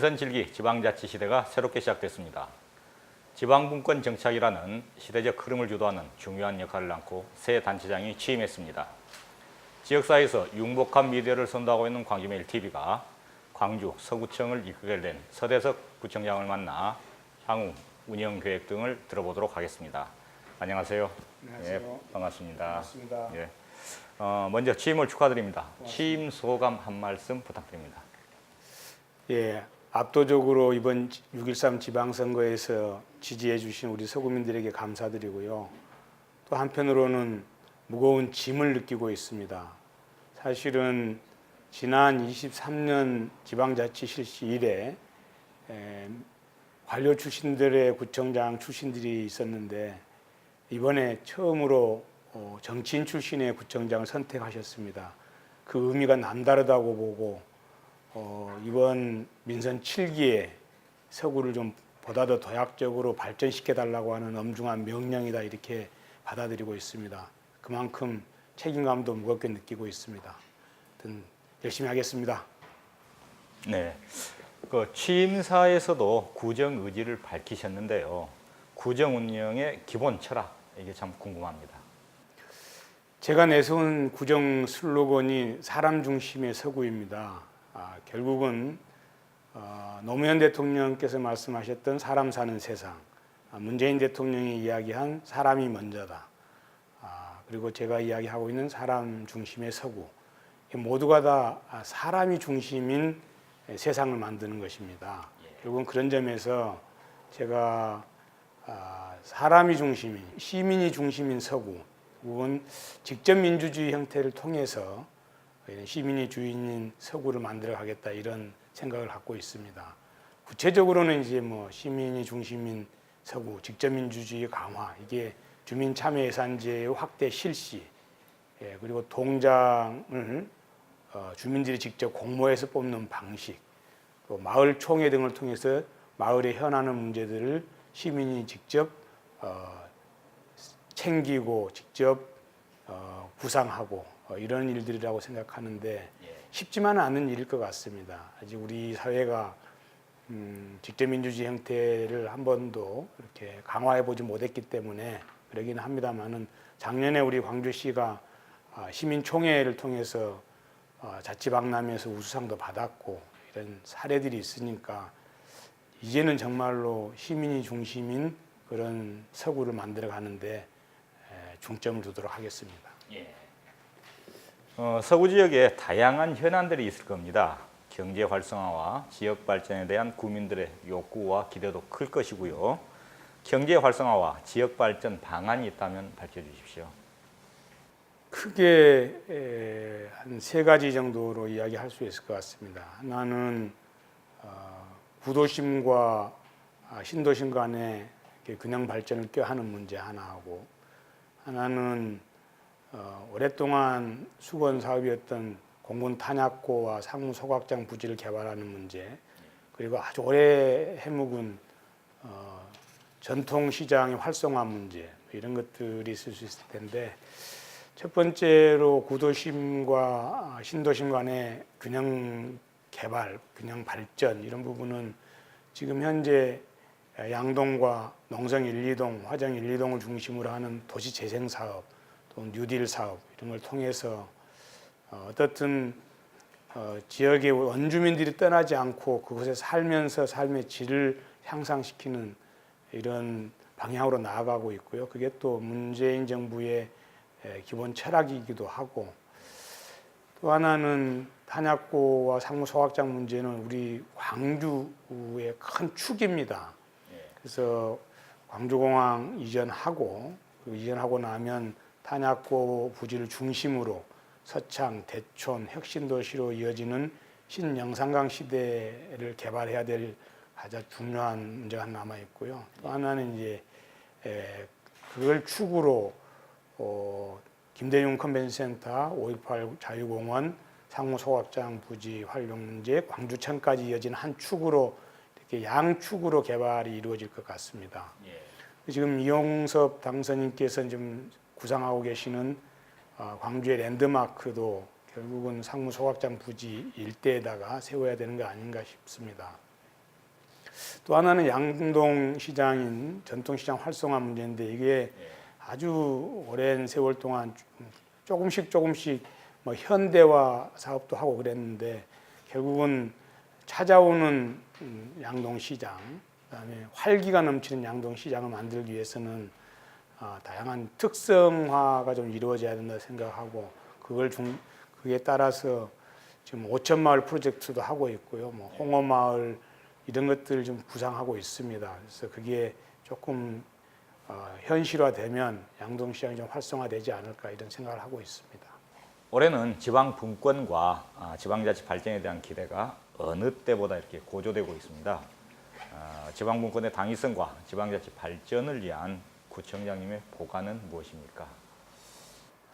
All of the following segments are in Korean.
민선칠기 지방자치 시대가 새롭게 시작됐습니다. 지방분권 정착이라는 시대적 흐름을 주도하는 중요한 역할을 안고 새 단체장이 취임했습니다. 지역사회에서 융복한 미디어를 선도하고 있는 광주메일TV가 광주 서구청을 이끌게 된 서대석 구청장을 만나 향후 운영 계획 등을 들어보도록 하겠습니다. 안녕하세요. 안녕하세요. 예, 반갑습니다. 반갑습니다. 예. 먼저 취임을 축하드립니다. 취임 소감 한 말씀 부탁드립니다. 예, 압도적으로 이번 6.13 지방선거에서 지지해 주신 우리 서구민들에게 감사드리고요. 또 한편으로는 무거운 짐을 느끼고 있습니다. 사실은 지난 23년 지방자치 실시 이래 관료 출신들의 구청장 출신들이 있었는데 이번에 처음으로 정치인 출신의 구청장을 선택하셨습니다. 그 의미가 남다르다고 보고 이번 민선 7기에 서구를 좀 보다 더 도약적으로 발전시켜 달라고 하는 엄중한 명령이다 이렇게 받아들이고 있습니다. 그만큼 책임감도 무겁게 느끼고 있습니다. 하여튼 열심히 하겠습니다. 네, 그 취임사에서도 구정 의지를 밝히셨는데요. 구정 운영의 기본 철학 이게 참 궁금합니다. 제가 내세운 구정 슬로건이 사람 중심의 서구입니다. 결국은 노무현 대통령께서 말씀하셨던 사람 사는 세상, 문재인 대통령이 이야기한 사람이 먼저다. 그리고 제가 이야기하고 있는 사람 중심의 서구. 모두가 다 사람이 중심인 세상을 만드는 것입니다. 결국은 그런 점에서 제가 사람이 중심인, 시민이 중심인 서구, 혹은 직접 민주주의 형태를 통해서 시민이 주인인 서구를 만들어 가겠다 이런 생각을 갖고 있습니다. 구체적으로는 이제 시민이 중심인 서구, 직접 민주주의 강화, 이게 주민 참여 예산제의 확대 실시, 그리고 동장을 주민들이 직접 공모해서 뽑는 방식, 또 마을 총회 등을 통해서 마을에 현안하는 문제들을 시민이 직접 챙기고 직접 구상하고 이런 일들이라고 생각하는데 쉽지만은 않은 일일 것 같습니다. 아직 우리 사회가 직접 민주주의 형태를 한 번도 이렇게 강화해 보지 못했기 때문에 그러긴 합니다만은 작년에 우리 광주시가 시민총회를 통해서 자치박람회에서 우수상도 받았고 이런 사례들이 있으니까 이제는 정말로 시민이 중심인 그런 서구를 만들어 가는데 중점을 두도록 하겠습니다. 예. 서구 지역에 다양한 현안들이 있을 겁니다. 경제 활성화와 지역 발전에 대한 국민들의 욕구와 기대도 클 것이고요. 경제 활성화와 지역 발전 방안이 있다면 밝혀주십시오. 크게 한 세 가지 정도로 이야기할 수 있을 것 같습니다. 하나는 구도심과 신도심 간의 균형 발전을 꾀하는 문제 하나하고, 하나는 오랫동안 수건 사업이었던 공군 탄약고와 상무 소각장 부지를 개발하는 문제, 그리고 아주 오래 해묵은 전통시장의 활성화 문제, 이런 것들이 있을 수 있을 텐데, 첫 번째로 구도심과 신도심 간의 균형 개발, 균형 발전 이런 부분은 지금 현재 양동과 농성 1, 2동, 화정 1, 2동을 중심으로 하는 도시 재생 사업, 또 뉴딜 사업 이런 걸 통해서 어떻든 지역의 원주민들이 떠나지 않고 그곳에 살면서 삶의 질을 향상시키는 이런 방향으로 나아가고 있고요. 그게 또 문재인 정부의 기본 철학이기도 하고, 또 하나는 탄약고와 상무 소각장 문제는 우리 광주의 큰 축입니다. 그래서 광주공항 이전하고, 이전하고 나면 탄약고 부지를 중심으로 서창, 대촌, 혁신도시로 이어지는 신영산강 시대를 개발해야 될 가장 중요한 문제가 하나 남아 있고요. 또 하나는 이제 그걸 축으로 김대중 컨벤션센터, 5.18 자유공원, 상무 소각장 부지 활용 문제, 광주천까지 이어지는 한 축으로 이렇게 양축으로 개발이 이루어질 것 같습니다. 지금 이용섭 당선인께서 좀 구상하고 계시는 광주의 랜드마크도 결국은 상무 소각장 부지 일대에다가 세워야 되는 거 아닌가 싶습니다. 또 하나는 양동시장인 전통시장 활성화 문제인데 이게 아주 오랜 세월 동안 조금씩 뭐 현대화 사업도 하고 그랬는데 결국은 찾아오는 양동시장, 그다음에 활기가 넘치는 양동시장을 만들기 위해서는 다양한 특성화가 좀 이루어져야 된다 생각하고 그에 따라서 지금 5천마을 프로젝트도 하고 있고요. 뭐 홍어마을 이런 것들 좀 구상하고 있습니다. 그래서 그게 조금 현실화되면 양동시장이 좀 활성화되지 않을까 이런 생각을 하고 있습니다. 올해는 지방 분권과 지방자치 발전에 대한 기대가 어느 때보다 이렇게 고조되고 있습니다. 지방 분권의 당위성과 지방자치 발전을 위한 구청장님의 보관은 무엇입니까?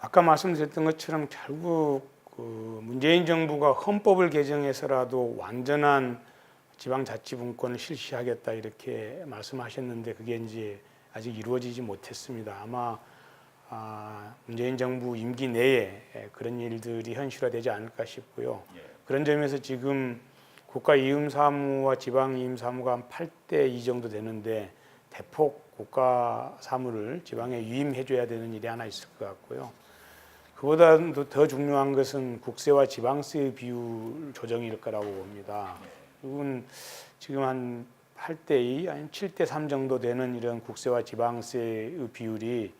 아까 말씀드렸던 것처럼 결국 문재인 정부가 헌법을 개정해서라도 완전한 지방자치분권을 실시하겠다 이렇게 말씀하셨는데 그게 이제 아직 이루어지지 못했습니다. 아마 문재인 정부 임기 내에 그런 일들이 현실화되지 않을까 싶고요. 그런 점에서 지금 국가이음사무와 지방이음사무가 한 8대 2 정도 되는데 대폭 국가사무를 지방에 위임해줘야 되는 일이 하나 있을 것 같고요. 그보다도 더 중요한 것은 국세와 지방세의 비율 조정일 거라고 봅니다. 이건 지금 한 8대 2, 아니면 7대 3 정도 되는 이런 국세와 지방세의 비율이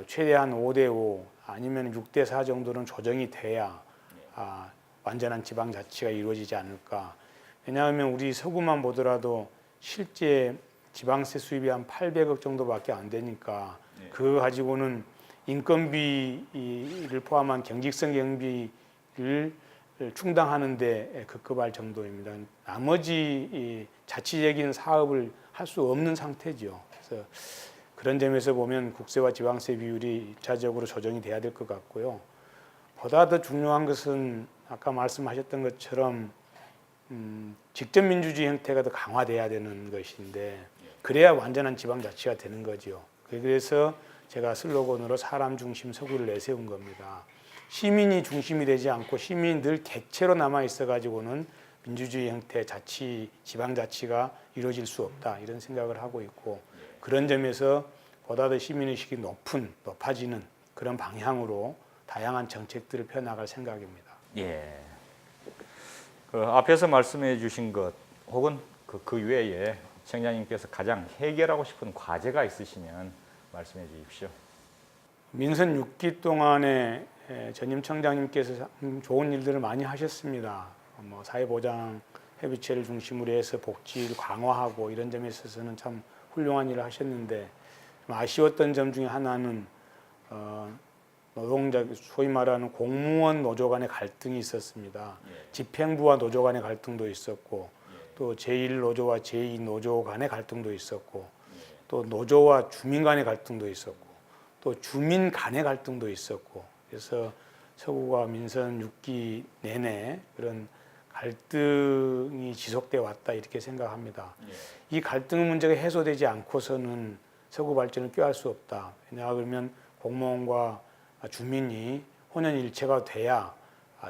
최대한 5대 5 아니면 6대 4 정도는 조정이 돼야 완전한 지방자치가 이루어지지 않을까. 왜냐하면 우리 서구만 보더라도 실제 지방세 수입이 한 800억 정도밖에 안 되니까 그거 가지고는 인건비를 포함한 경직성 경비를 충당하는 데 급급할 정도입니다. 나머지 자치적인 사업을 할 수 없는 상태죠. 그래서 그런 점에서 보면 국세와 지방세 비율이 1차적으로 조정이 돼야 될 것 같고요. 보다 더 중요한 것은 아까 말씀하셨던 것처럼 직접 민주주의 형태가 더 강화돼야 되는 것인데 그래야 완전한 지방자치가 되는 거죠. 그래서 제가 슬로건으로 사람 중심 서구를 내세운 겁니다. 시민이 중심이 되지 않고 시민이 늘 객체로 남아 있어 가지고는 민주주의 형태 자치, 지방자치가 이루어질 수 없다 이런 생각을 하고 있고 그런 점에서 보다 더 시민의식이 높아지는 그런 방향으로 다양한 정책들을 펴나갈 생각입니다. 예. 그 앞에서 말씀해 주신 것 혹은 그 외에 청장님께서 가장 해결하고 싶은 과제가 있으시면 말씀해 주십시오. 민선 6기 동안에 전임 청장님께서 좋은 일들을 많이 하셨습니다. 뭐 사회보장 협의체를 중심으로 해서 복지를 강화하고 이런 점에 있어서는 참 훌륭한 일을 하셨는데 좀 아쉬웠던 점 중에 하나는 노동자 소위 말하는 공무원 노조 간의 갈등이 있었습니다. 집행부와 노조 간의 갈등도 있었고 또 제1노조와 제2노조 간의 갈등도 있었고 또 노조와 주민 간의 갈등도 있었고 또 주민 간의 갈등도 있었고 그래서 서구가 민선 6기 내내 그런 갈등이 지속돼 왔다 이렇게 생각합니다. 이 갈등 문제가 해소되지 않고서는 서구 발전을 꾀할 수 없다. 왜냐하면 공무원과 주민이 혼연일체가 돼야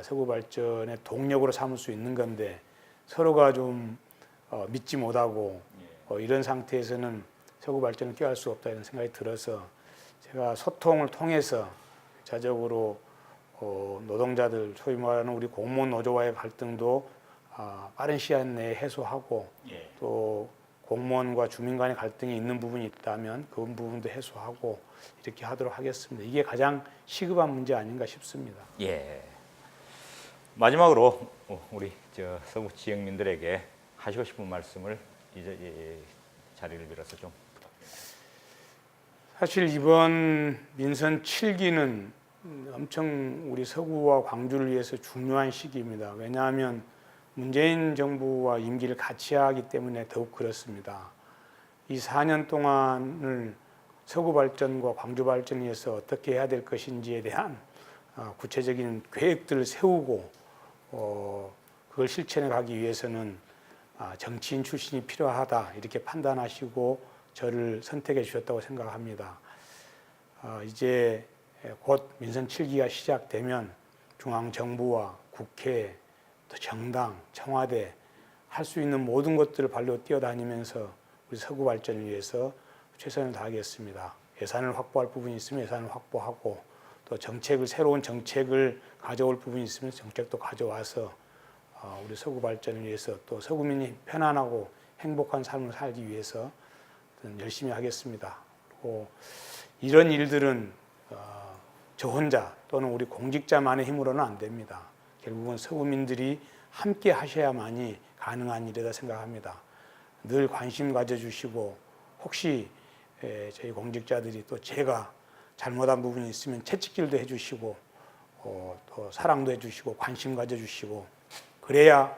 서구 발전의 동력으로 삼을 수 있는 건데 서로가 좀 믿지 못하고 이런 상태에서는 서구 발전을 꾀할 수 없다 이런 생각이 들어서 제가 소통을 통해서 자적으로 노동자들 소위 말하는 우리 공무원 노조와의 갈등도 빠른 시간 내에 해소하고 또 공무원과 주민 간의 갈등이 있는 부분이 있다면 그 부분도 해소하고 이렇게 하도록 하겠습니다. 이게 가장 시급한 문제 아닌가 싶습니다. 예. 마지막으로 우리 서구 지역민들에게 하시고 싶은 말씀을 이제 자리를 빌어서 좀 부탁드립니다. 사실 이번 민선 7기는 엄청 우리 서구와 광주를 위해서 중요한 시기입니다. 왜냐하면 문재인 정부와 임기를 같이 하기 때문에 더욱 그렇습니다. 이 4년 동안을 서구 발전과 광주 발전을 위해서 어떻게 해야 될 것인지에 대한 구체적인 계획들을 세우고 그걸 실천해 가기 위해서는 정치인 출신이 필요하다 이렇게 판단하시고 저를 선택해 주셨다고 생각합니다. 이제 곧 민선 7기가 시작되면 중앙정부와 국회, 또 정당, 청와대 할 수 있는 모든 것들을 발로 뛰어다니면서 우리 서구 발전을 위해서 최선을 다하겠습니다. 예산을 확보할 부분이 있으면 예산을 확보하고 또 새로운 정책을 가져올 부분이 있으면 정책도 가져와서 우리 서구 발전을 위해서 또 서구민이 편안하고 행복한 삶을 살기 위해서 열심히 하겠습니다. 그리고 이런 일들은 저 혼자 또는 우리 공직자만의 힘으로는 안 됩니다. 결국은 서구민들이 함께 하셔야만이 가능한 일이다 생각합니다. 늘 관심 가져주시고 혹시 저희 공직자들이 또 제가 잘못한 부분이 있으면 채찍질도 해주시고 또 사랑도 해주시고 관심 가져주시고 그래야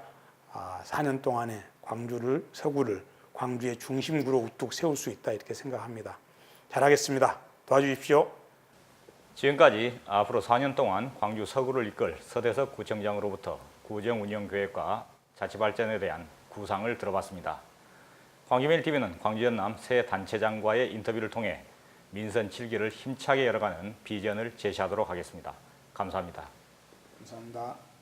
4년 동안에 서구를 광주의 중심구로 우뚝 세울 수 있다 이렇게 생각합니다. 잘하겠습니다. 도와주십시오. 지금까지 앞으로 4년 동안 광주 서구를 이끌 서대석 구청장으로부터 구정 운영 계획과 자치 발전에 대한 구상을 들어봤습니다. 광주메일TV는 광주 전남 새 단체장과의 인터뷰를 통해 민선 7기를 힘차게 열어가는 비전을 제시하도록 하겠습니다. 감사합니다. 감사합니다.